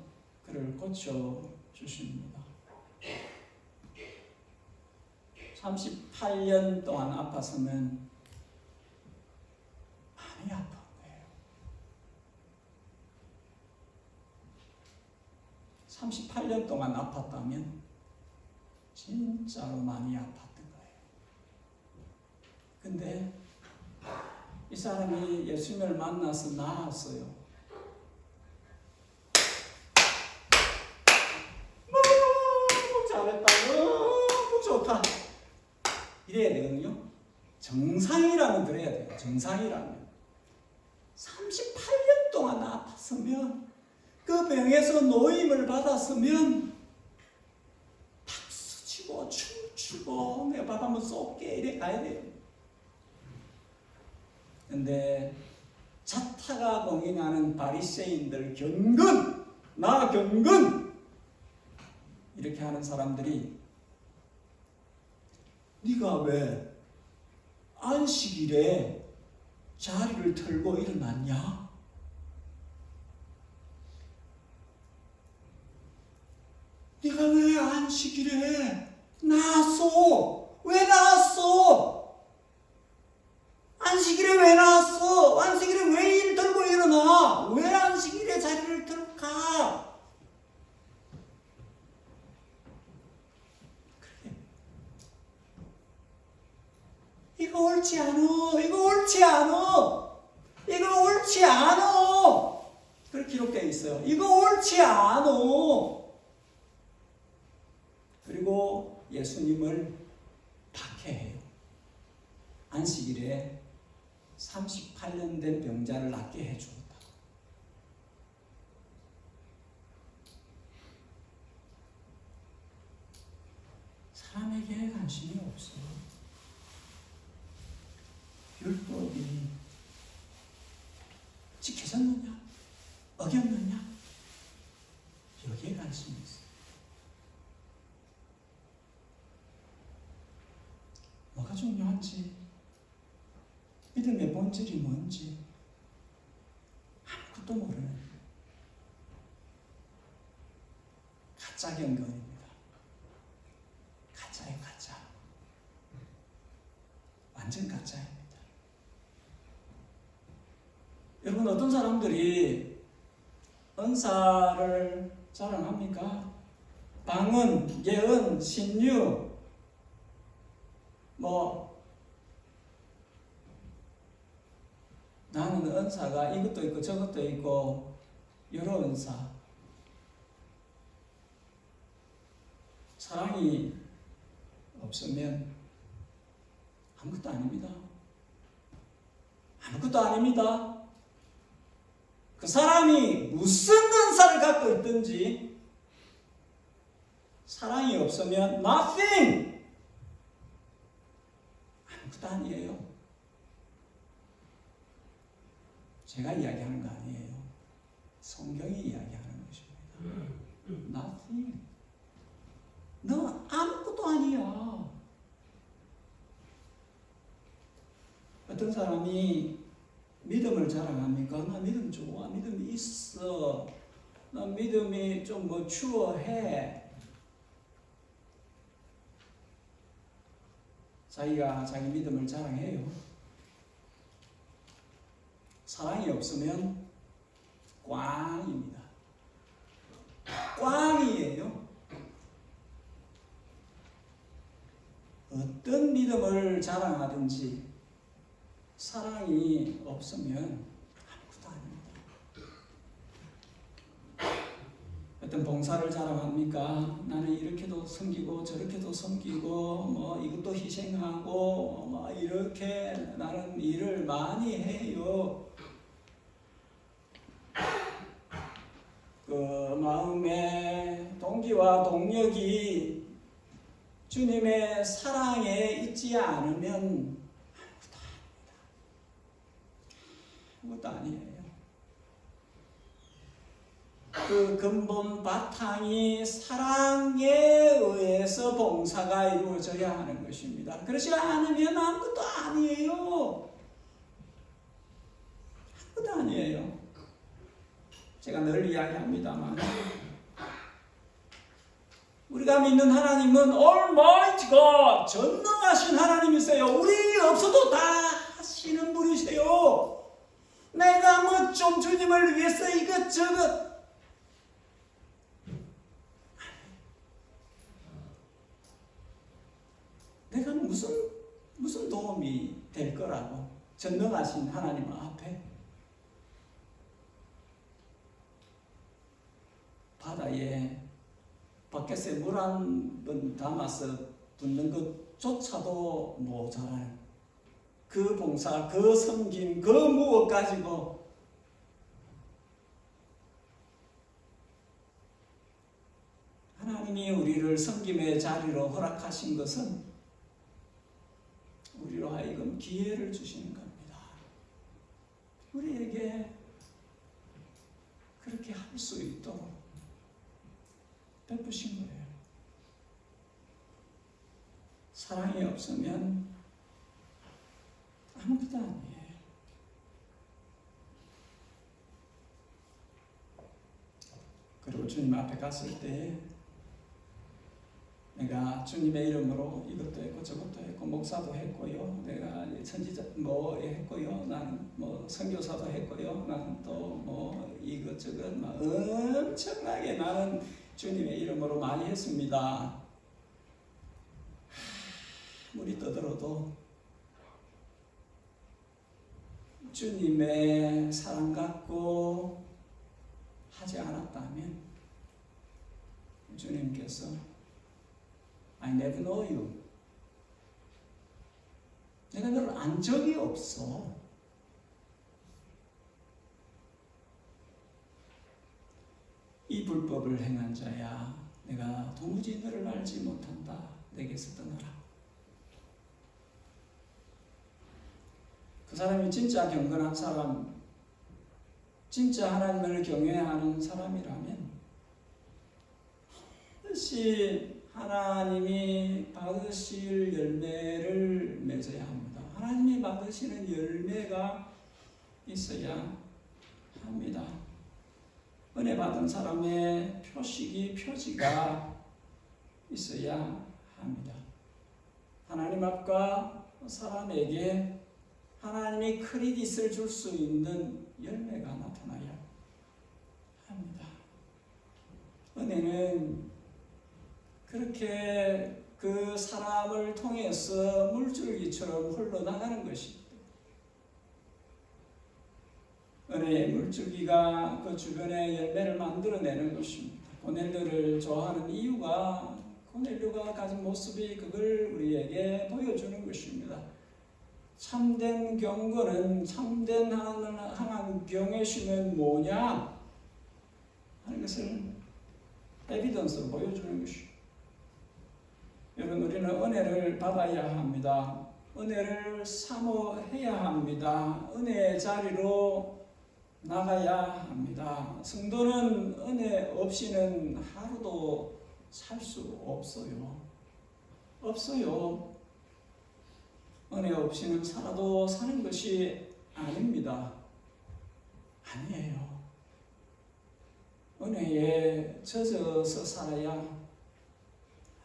그를 고쳐주십니다. 38년 동안 아팠으면 많이 아픈 거예요. 38년 동안 아팠다면 진짜로 많이 아팠던 거예요. 근데 이 사람이 예수님을 만나서 나았어요. 너무 잘했다. 너무 좋다. 이래야 되거든요. 정상이라면 그래야 돼요. 정상이라면. 38년 동안 아팠으면, 그 병에서 노임을 받았으면 박수치고 춤추고 내가 밥 한번 쏠게 이래 가야 돼요. 근데 자타가 공인하는 바리새인들 경건, 나 경건 이렇게 하는 사람들이 네가 왜 안식일에 자리를 털고 일어났냐? 네가 왜 안식일에 나왔어? 왜 나왔어? 안식일에 왜 나왔어? 안식일에 왜 일 들고 일어나? 왜 안식일에 자리를 들고 가? 이거 옳지 않어. 이거 옳지 않어. 이거 옳지 않어. 그렇게 기록되어 있어요. 이거 옳지 않어. 그리고 예수님을 박해해요. 안식일에 38년 된 병자를 낫게 해주었다. 사람에게 관심이 없어. 율법이 지켜졌느냐? 어겼느냐? 여기에 관심이 있어. 뭐가 중요한지, 믿음의 본질이 뭔지 아무것도 모르는 가짜 경건입니다. 가짜의 가짜. 완전 가짜입니다. 여러분, 어떤 사람들이 은사를 자랑합니까? 방언, 예언, 신유, 나는 은사가 이것도 있고 저것도 있고 여러 은사. 사랑이 없으면 아무것도 아닙니다. 아무것도 아닙니다. 그 사람이 무슨 은사를 갖고 있든지 사랑이 없으면 nothing! 아무것도 아니에요. 제가 이야기하는 거 아니에요. 성경이 이야기하는 것입니다. nothing. 너 아무것도 아니야. 어떤 사람이 믿음을 자랑합니까? 나 믿음 좋아. 믿음이 있어. 나 믿음이 좀 추워해. 자기가 자기 믿음을 자랑해요. 사랑이 없으면 꽝입니다. 꽝이에요. 어떤 믿음을 자랑하든지 사랑이 없으면 아무것도 아닙니다. 어떤 봉사를 자랑합니까? 나는 이렇게도 섬기고 저렇게도 섬기고 이것도 희생하고 이렇게 나는 일을 많이 해요. 그 마음의 동기와 동력이 주님의 사랑에 있지 않으면 아무것도 아니에요. 그 근본 바탕이 사랑에 의해서 봉사가 이루어져야 하는 것입니다. 그렇지 않으면 아무것도 아니에요. 아무것도 아니에요. 제가 늘 이야기합니다만 우리가 믿는 하나님은 Almighty God, 전능하신 하나님이세요. 우리 없어도 다 하시는 분이세요. 내가 좀 주님을 위해서 이것저것 내가 무슨 도움이 될 거라고 전능하신 하나님 앞에 바다에 바켓에 물 한 번 담아서 붓는 것조차도 모자라는 그 봉사, 그 섬김, 그 무엇 가지고 하나님이 우리를 섬김의 자리로 허락하신 것은 우리로 하여금 기회를 주시는 겁니다. 우리에게 그렇게 할 수 있도록 베푸신 거예요. 사랑이 없으면 아무것도 아니에요. 그리고 주님 앞에 갔을 때 내가 주님의 이름으로 이것도 했고 저것도 했고 목사도 했고요. 내가 선지자 했고요. 나는 선교사도 했고요. 나는 또 이것저것 엄청나게 나는 주님의 이름으로 많이 했습니다. 아무리 떠들어도 주님의 사랑 갖고 하지 않았다면 주님께서 I never know you. 내가 너를 안 적이 없어. 이 불법을 행한 자야, 내가 도무지 너를 알지 못한다. 내게서 떠나라. 그 사람이 진짜 경건한 사람, 진짜 하나님을 경외하는 사람이라면 반드시 하나님이 받으실 열매를 맺어야 합니다. 하나님이 받으시는 열매가 있어야 합니다. 은혜 받은 사람의 표지가 있어야 합니다. 하나님 앞과 사람에게 하나님이 크레딧을 줄 수 있는 열매가 나타나야 합니다. 은혜는 그렇게 그 사람을 통해서 물줄기처럼 흘러나가는 것입니다. 은혜의 물줄기가 그 주변에 열매를 만들어내는 것입니다. 고넬료를 좋아하는 이유가 고넬료가 가진 모습이 그걸 우리에게 보여주는 것입니다. 참된 경건은, 참된 하나님을 향한 경외심은 뭐냐 하는 것을 에비던스로 보여주는 것입니다. 여러분, 우리는 은혜를 받아야 합니다. 은혜를 사모해야 합니다. 은혜의 자리로 나가야 합니다. 성도는 은혜 없이는 하루도 살 수 없어요. 없어요. 은혜 없이는 살아도 사는 것이 아닙니다. 아니에요. 은혜에 젖어서 살아야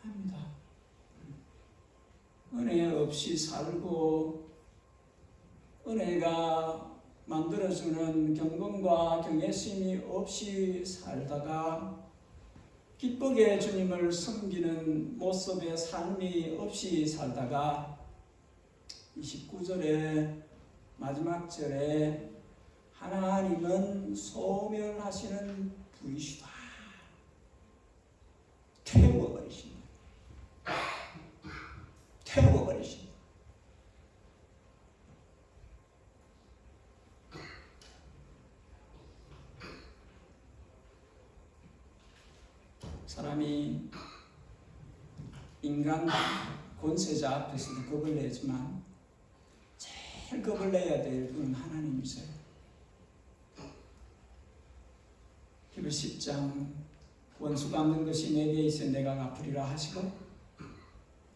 합니다. 은혜 없이 살고 은혜가 만들어주는 경건과 경외심이 없이 살다가 기쁘게 주님을 섬기는 모습의 삶이 없이 살다가 29절에 마지막 절에 하나님은 소멸하시는 분이시다. 태워버리신다. 태워버리신다. 사람이 인간 권세자 앞에서도 겁을 내지만 제일 겁을 내야 될 분은 하나님이세요. 히브리 10장 원수 갚는 것이 내게 있어 내가 갚으리라 하시고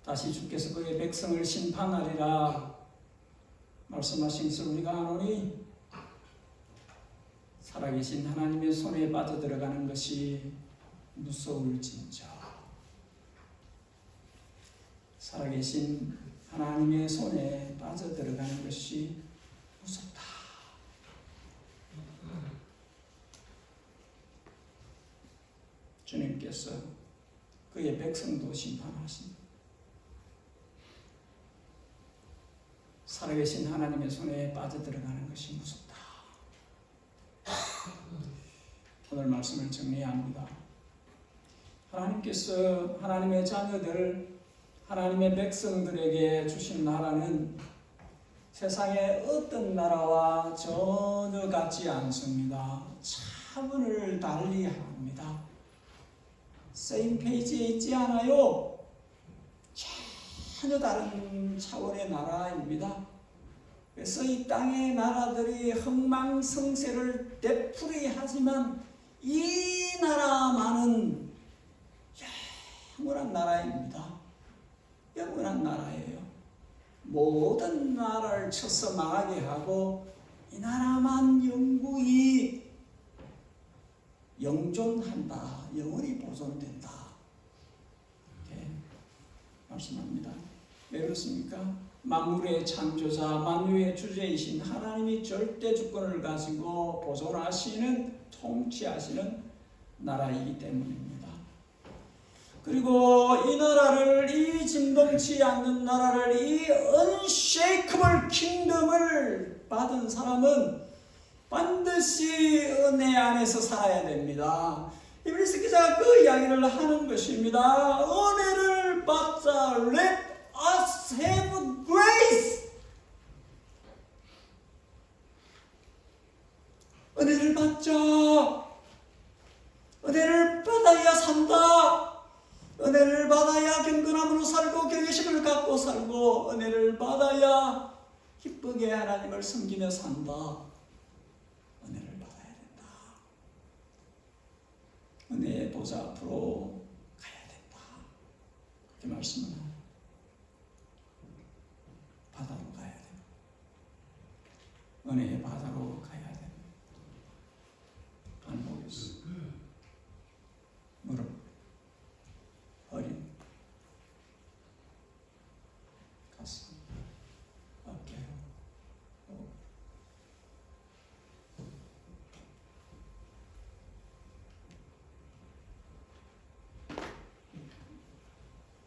다시 주께서 그의 백성을 심판하리라 말씀하신 것을 우리가 아노니 살아계신 하나님의 손에 빠져들어가는 것이 무서울진저. 살아계신 하나님의 손에 빠져들어가는 것이 무섭다. 주님께서 그의 백성도 심판하신다. 살아계신 하나님의 손에 빠져들어가는 것이 무섭다. 오늘 말씀을 정리합니다. 하나님께서 하나님의 자녀들, 하나님의 백성들에게 주신 나라는 세상의 어떤 나라와 전혀 같지 않습니다. 차원을 달리합니다. 세임 페이지에 있지 않아요. 전혀 다른 차원의 나라입니다. 그래서 이 땅의 나라들이 흥망성쇠를 되풀이하지만 이 나라만은 영원한 나라입니다. 영원한 나라예요. 모든 나라를 쳐서 망하게 하고 이 나라만 영구히 영존한다. 영원히 보존된다. 이렇게 말씀합니다. 왜 그렇습니까? 만물의 창조자, 만유의 주제이신 하나님이 절대 주권을 가지고 보존하시는, 통치하시는 나라이기 때문입니다. 그리고 이 나라를, 이 진동치 않는 나라를, 이 unshakable kingdom을 받은 사람은 반드시 은혜 안에서 살아야 됩니다. 히브리서 기자가 그 이야기를 하는 것입니다. 은혜를 받자. Let us have grace. 은혜를 받자. 은혜를 받아야 산다. 은혜를 받아야 경건함으로 살고 경외심을 갖고 살고 은혜를 받아야 기쁘게 하나님을 섬기며 산다. 은혜를 받아야 된다. 은혜의 보좌 앞으로 가야 된다. 그렇게 말씀을 합니다. 바다로 가야 됩니다. 은혜의 바다로 가야 됩니다. 발목에서 무릎, 허리, 가슴, 어깨,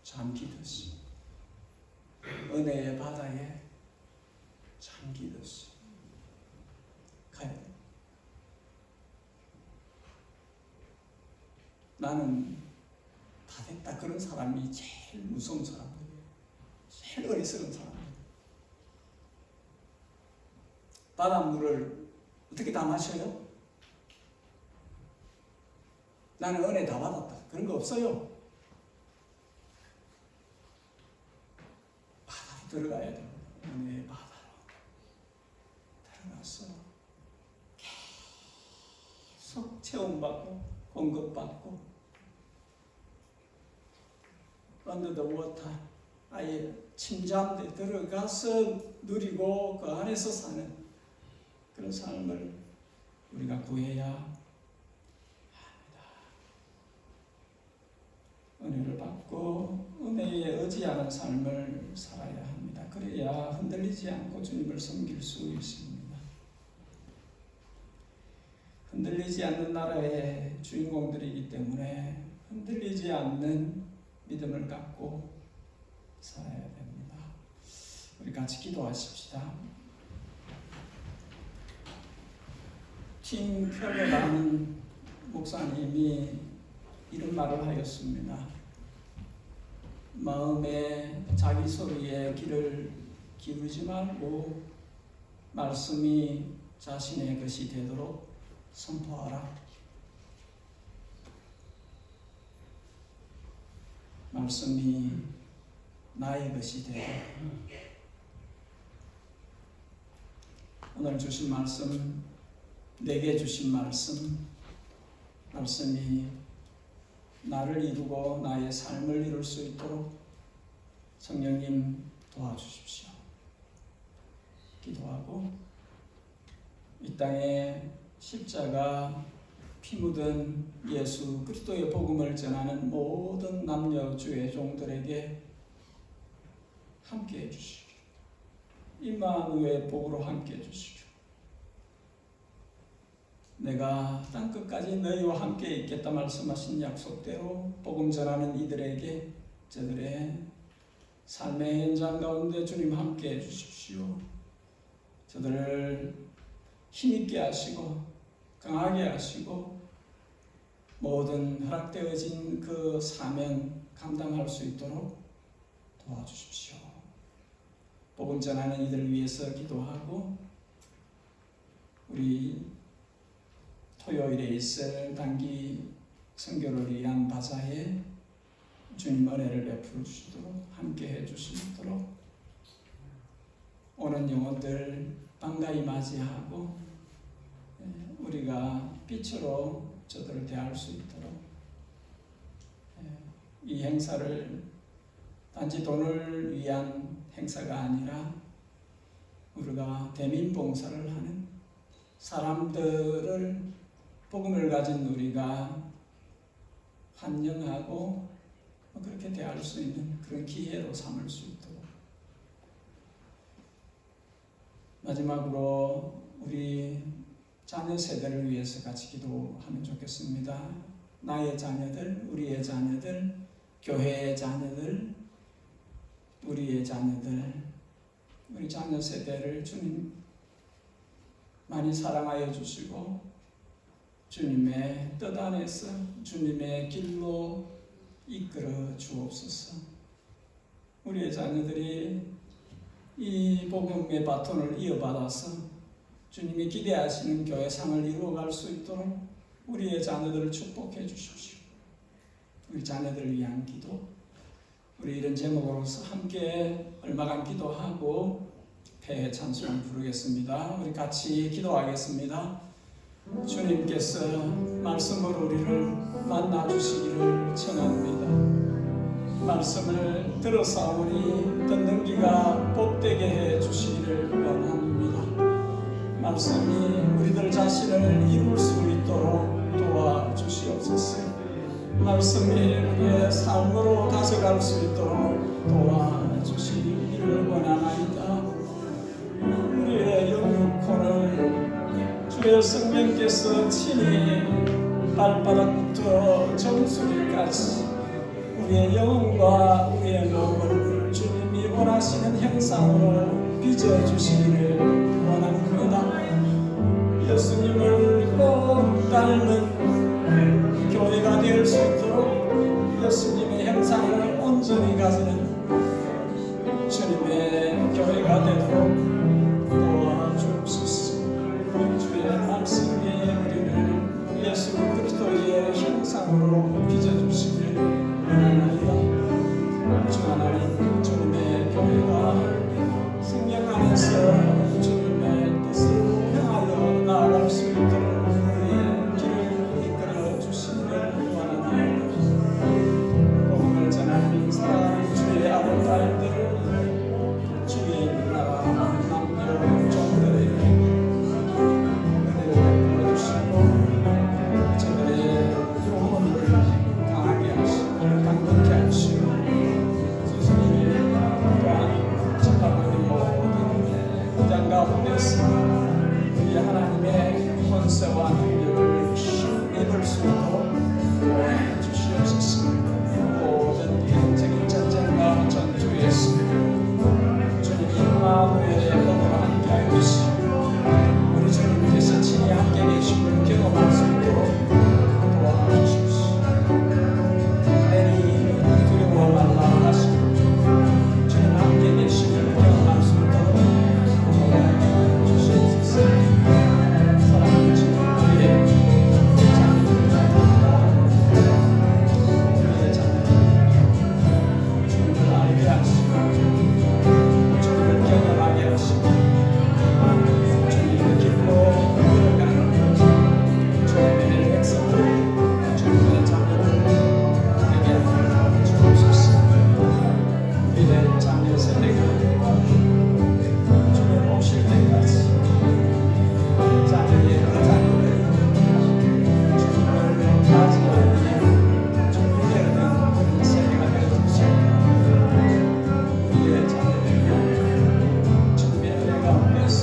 잠기듯이 은혜의 바다에 잠기듯이 가야 돼. 나는 다 됐다 그런 사람이 제일 무서운 사람들이에요. 제일 어리석은 사람들. 바닷물을 어떻게 다 마셔요? 나는 은혜 다 받았다. 그런 거 없어요. 바다로 들어가야 됩니다. 은혜의 바다로 들어가서 계속 체험받고 공급받고 under the water, 아예 침잠대 들어가서 누리고 그 안에서 사는 그런 삶을 우리가 구해야 합니다. 은혜를 받고 은혜에 의지하는 삶을 살아야 합니다. 그래야 흔들리지 않고 주님을 섬길 수 있습니다. 흔들리지 않는 나라의 주인공들이기 때문에 흔들리지 않는 믿음을 갖고 살아야 됩니다. 우리 같이 기도하십시다. 팀 켈러라는 목사님이 이런 말을 하였습니다. 마음에 자기 소리에 귀를 기울이지 말고 말씀이 자신의 것이 되도록 선포하라. 말씀이 나의 것이 되도록. 오늘 주신 말씀, 내게 주신 말씀이 나를 이루고 나의 삶을 이룰 수 있도록 성령님 도와주십시오. 기도하고 이 땅에 십자가 피 묻은 예수 그리스도의 복음을 전하는 모든 남녀 주의 종들에게 함께 해주시기를, 임마누엘 복으로 함께 해주시기를, 내가 땅끝까지 너희와 함께 있겠다 말씀하신 약속대로 복음 전하는 이들에게 저들의 삶의 현장 가운데 주님 함께 해주십시오. 저들을 힘있게 하시고 강하게 하시고 모든 허락되어진 그 사명 감당할 수 있도록 도와주십시오. 복음 전하는 이들을 위해서 기도하고 우리 토요일에 있을 단기 선교를 위한 바자에 주님 은혜를 베풀어 주시도록 함께 해 주시도록 오는 영혼들 반가이 맞이하고 우리가 빛으로 저들을 대할 수 있도록 이 행사를 단지 돈을 위한 행사가 아니라 우리가 대민봉사를 하는 사람들을 복음을 가진 우리가 환영하고 그렇게 대할 수 있는 그런 기회로 삼을 수 있도록. 마지막으로 우리 자녀 세대를 위해서 같이 기도하면 좋겠습니다. 나의 자녀들, 우리의 자녀들, 교회의 자녀들, 우리의 자녀들, 우리 자녀 세대를 주님 많이 사랑하여 주시고 주님의 뜻 안에서 주님의 길로 이끌어 주옵소서. 우리의 자녀들이 이 복음의 바톤을 이어받아서 주님이 기대하시는 교회상을 이루어갈 수 있도록 우리의 자녀들을 축복해 주십시오. 우리 자녀들을 위한 기도, 우리 이런 제목으로서 함께 얼마간 기도하고 폐회 찬송 부르겠습니다. 우리 같이 기도하겠습니다. 주님께서 말씀으로 우리를 만나 주시기를 청합니다. 말씀을 들어사오니 듣는 귀가 복되게 해 주시기를 원합니다. 말씀이 우리들 자신을 이룰 수 있도록 도와주시옵소서. 말씀이 우리의 삶으로 다져갈 수 있도록 도와주시기를 원하나이다. 우리의 영육혼을 주의 성령께서 친히 발바닥부터 정수리까지 우리의 영혼과 우리의 몸을 주님이 원하시는 형상으로 빚어주시기를 원합니다. 예수님을 꼭 닮은 교회가 될 수 있도록 예수님의 형상을 온전히 가지는 주님의 교회가 되도록 도와주옵소서. 주의 말씀 위에 우리를 예수 그리스도의 형상으로 빚어주시길 원합니다. 주 하나님, 주님의 교회가 생명 안에서 주님의 뜻을 향하여 나아갈 수 있도록 우리의 길을 이끌어 주시기를 원합니다. 복음을 전하는 사랑하는 주의 아들 딸들을 주의 나라 남녀 종들에게 은혜를 베풀어 주시고 저들의 영혼을 강하게 하시고 강건케 하시고 스스로의 또한 전파하는 모든 무장 가운데서 우리 하나님의 권세와 능력을 힘입을 수 있도록 도와주시옵소서. 모든 영적인 전쟁과 전투에서 주님 임마누엘의 법으로 함께하여 주시고 우리 주님께서 친히 함께 계심을 경험할 수 있도록 도와주십시오. 내니 두려워 말라 하시고 주님 함께 계심을 경험할 수 있도록 도와주시옵소서. 사랑하는 주님, 우리의 자녀들 주님을 알게 하시고 주님을 경험하게 하시고 주님의 길로 걸어가는 주님의 백성들, 주님의 자녀들 되게 하여 주옵소서. 우리의 자녀 세대가 주님 오실 때까지 자녀의 그 자녀들이 주님을 맞이하기에 준비되는 그런 세대가 되어주시옵소서. 우리의 자녀들이 주님의 은혜 가운데서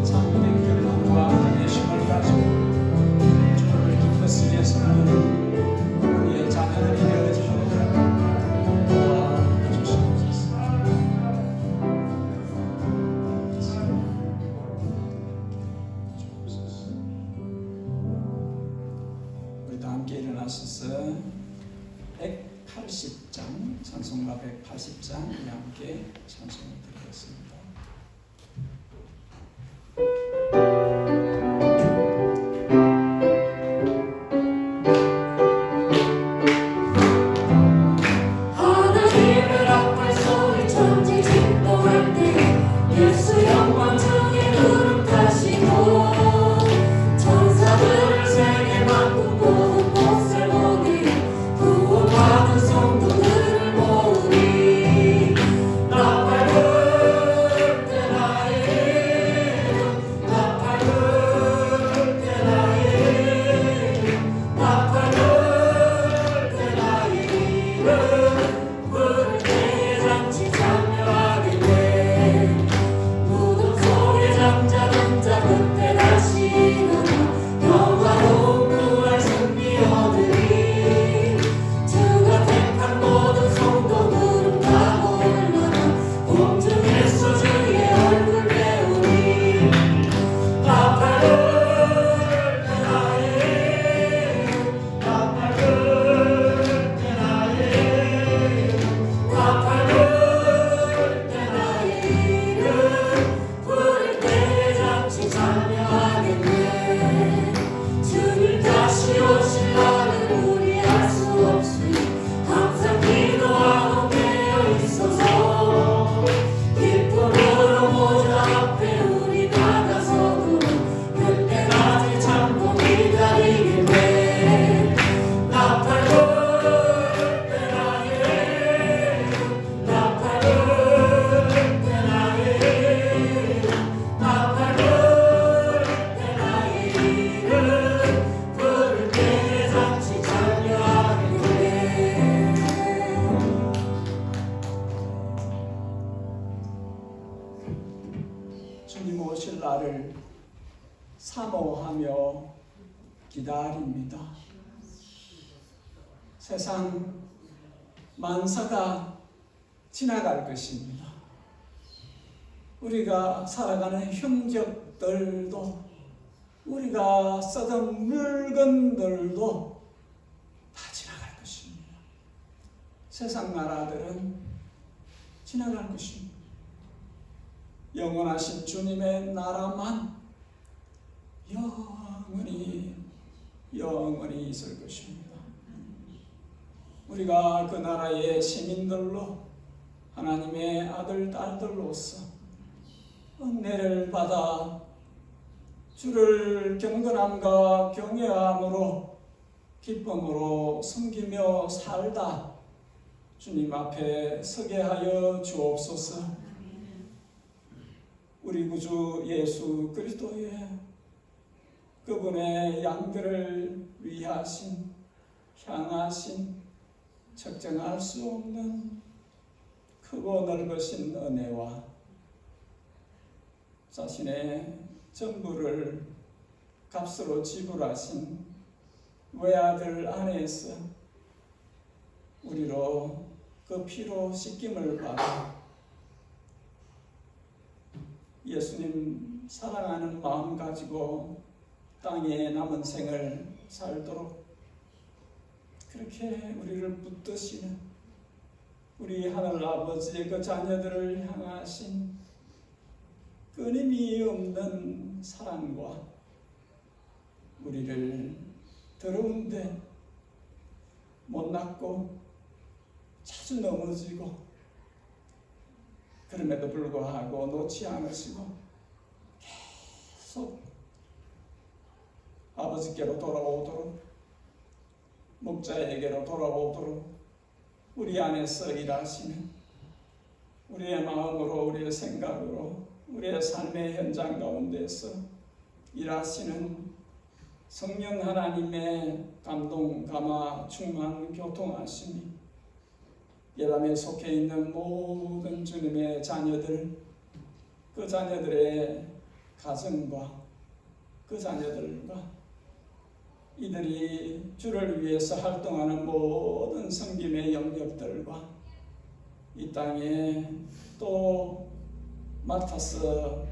참된 결론과 인내심을 가지고 주님을 기쁘시게 위해서 우리의 자녀들이 되어지도록 도와주시옵소서. 우리 다 함께 일어나셔서 180장, 찬송가 180장 우리 함께 찬송을 드리겠습니다.
하나님을 앞에 소리 천지 진동할 때 예수 영광 중에 구름 타시고 천사들을 세계 만국 모든 곳을 모으리 구원받은 성도들을 모으리 나팔 불 때 나의 이름 나팔 불 때 나의 이름 나팔 불 때 나의 이름 부를 때에 잔치 참여하게 돼 무덤 속에 잠자던 자 그때 다시 일어나 영화로운 부활 승리 얻으리 주가 택한 모든 성도들은 다 올라가 공중에서 주의 얼굴 배우리 나팔 불 때 나의 이름 나팔 불 때 나의 이름 나팔 불 때 나의 이름 부를 때에 잠시 참여하게 돼 주님 다시 오실 날은 우리 알 수 없으니 항상 기도하고 깨어 있어서 기쁨으로 모자 앞에 우리 나가서도 그때까지 참고 기다리게 돼 나팔 불 때 나의 이름 나팔 불 때 나의 이름 나팔 불 때 나의 이름 부를 때에 잠시 참여하게 돼
주님 오실 날을 사모하며 기다립니다. 세상 만사가 지나갈 것입니다. 우리가 살아가는 형적들도, 우리가 쓰던 물건들도 다 지나갈 것입니다. 세상 나라들은 지나갈 것입니다. 영원하신 주님의 나라만 영원히 있을 것입니다. 우리가 그 나라의 시민들로, 하나님의 아들, 딸들로서 은혜를 받아 주를 경건함과 경외함으로 기쁨으로 섬기며 살다 주님 앞에 서게 하여 주옵소서. 우리 구주 예수 그리스도의 그분의 양들을 위하신, 향하신, 측정할 수 없는 크고 넓으신 은혜와 자신의 전부를 값으로 지불하신 외아들 안에서 우리로 그 피로 씻김을 받아 예수님 사랑하는 마음 가지고 땅에 남은 생을 살도록 그렇게 우리를 붙드시는 우리 하늘 아버지의 그 자녀들을 향하신 끊임이 없는 사랑과 우리를 더러운데 못났고 자주 넘어지고 그럼에도 불구하고 놓지 않으시고 계속 아버지께로 돌아오도록, 목자에게로 돌아오도록 우리 안에서 일하시는, 우리의 마음으로, 우리의 생각으로, 우리의 삶의 현장 가운데서 일하시는 성령 하나님의 감동, 감화, 충만, 교통하심이 예담에 속해 있는 모든 주님의 자녀들, 그 자녀들의 가정과 그 자녀들과 이들이 주를 위해서 활동하는 모든 섬김의 영역들과 이 땅에 또 맡아서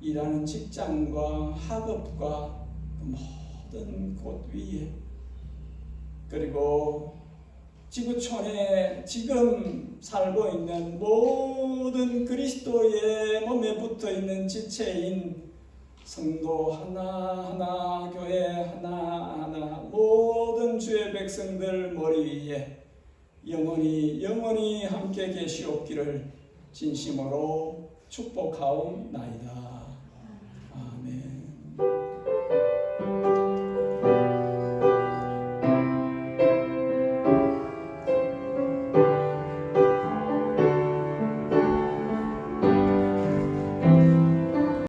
일하는 직장과 학업과 그 모든 곳 위에, 그리고 지구촌에 지금 살고 있는 모든 그리스도의 몸에 붙어있는 지체인 성도 하나하나, 교회 하나하나, 모든 주의 백성들 머리 위에 영원히 함께 계시옵기를 진심으로 축복하옵나이다.